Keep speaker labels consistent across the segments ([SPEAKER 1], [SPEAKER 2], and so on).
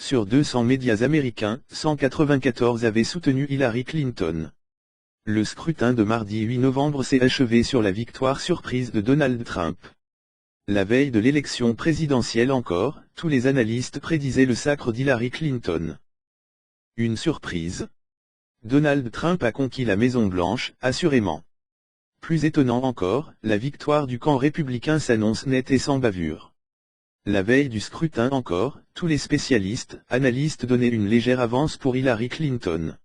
[SPEAKER 1] Sur 200 médias américains, 194 avaient soutenu Hillary Clinton. Le scrutin de mardi 8 novembre s'est achevé sur la victoire surprise de Donald Trump. La veille de l'élection présidentielle encore, tous les analystes prédisaient le sacre d'Hillary Clinton. Une surprise. Donald Trump a conquis la Maison-Blanche, assurément. Plus étonnant encore, la victoire du camp républicain s'annonce nette et sans bavure. La veille du scrutin encore, tous les spécialistes, analystes donnaient une légère avance pour Hillary Clinton.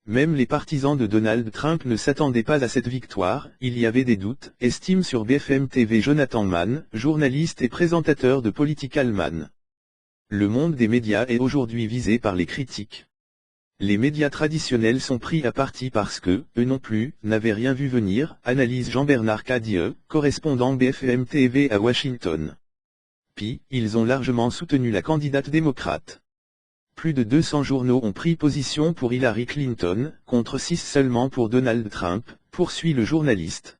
[SPEAKER 1] Même les partisans de Donald Trump ne s'attendaient pas à cette victoire, il y avait des doutes, estime sur BFM TV Jonathan Mann, journaliste et présentateur de Political Man. Le monde des médias est aujourd'hui visé par les critiques. Les médias traditionnels sont pris à partie parce que, eux non plus, n'avaient rien vu venir, analyse Jean-Bernard Cadieux, correspondant BFM TV à Washington. Puis, ils ont largement soutenu la candidate démocrate. Plus de 200 journaux ont pris position pour Hillary Clinton, contre 6 seulement pour Donald Trump, poursuit le journaliste.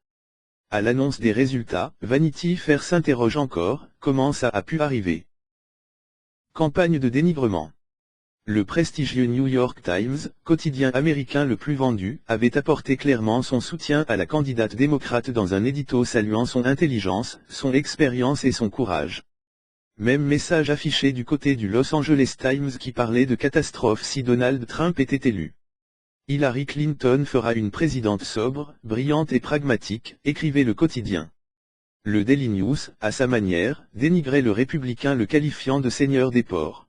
[SPEAKER 1] À l'annonce des résultats, Vanity Fair s'interroge encore, comment ça a pu arriver? Campagne de dénigrement. Le prestigieux New York Times, quotidien américain le plus vendu, avait apporté clairement son soutien à la candidate démocrate dans un édito saluant son intelligence, son expérience et son courage. Même message affiché du côté du Los Angeles Times qui parlait de catastrophe si Donald Trump était élu. Hillary Clinton fera une présidente sobre, brillante et pragmatique, écrivait le quotidien. Le Daily News, à sa manière, dénigrait le républicain le qualifiant de seigneur des porcs.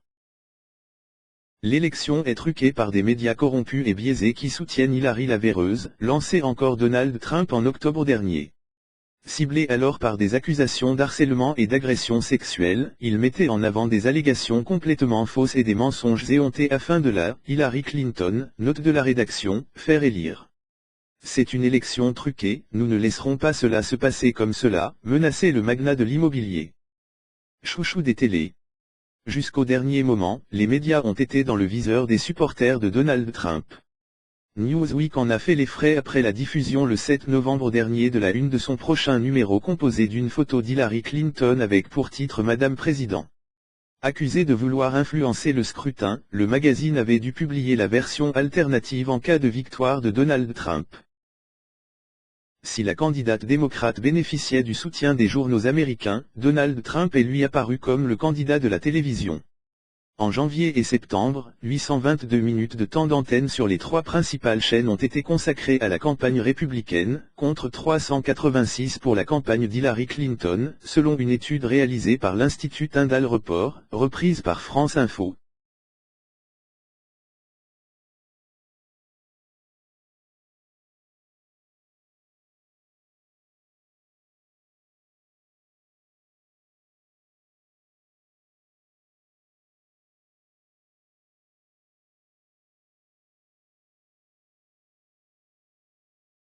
[SPEAKER 1] L'élection est truquée par des médias corrompus et biaisés qui soutiennent Hillary la véreuse, lançait encore Donald Trump en octobre dernier. Ciblé alors par des accusations d'harcèlement et d'agression sexuelle, il mettait en avant des allégations complètement fausses et des mensonges éhontés afin de la Hillary Clinton, note de la rédaction, faire élire. C'est une élection truquée, nous ne laisserons pas cela se passer comme cela, menaçait le magnat de l'immobilier. Chouchou des télés. Jusqu'au dernier moment, les médias ont été dans le viseur des supporters de Donald Trump. Newsweek en a fait les frais après la diffusion le 7 novembre dernier de la une de son prochain numéro composé d'une photo d'Hillary Clinton avec pour titre Madame Président. Accusé de vouloir influencer le scrutin, le magazine avait dû publier la version alternative en cas de victoire de Donald Trump. Si la candidate démocrate bénéficiait du soutien des journaux américains, Donald Trump est lui apparu comme le candidat de la télévision. En janvier et septembre, 822 minutes de temps d'antenne sur les 3 principales chaînes ont été consacrées à la campagne républicaine, contre 386 pour la campagne d'Hillary Clinton, selon une étude réalisée par l'Institut Tyndall Report, reprise par France Info.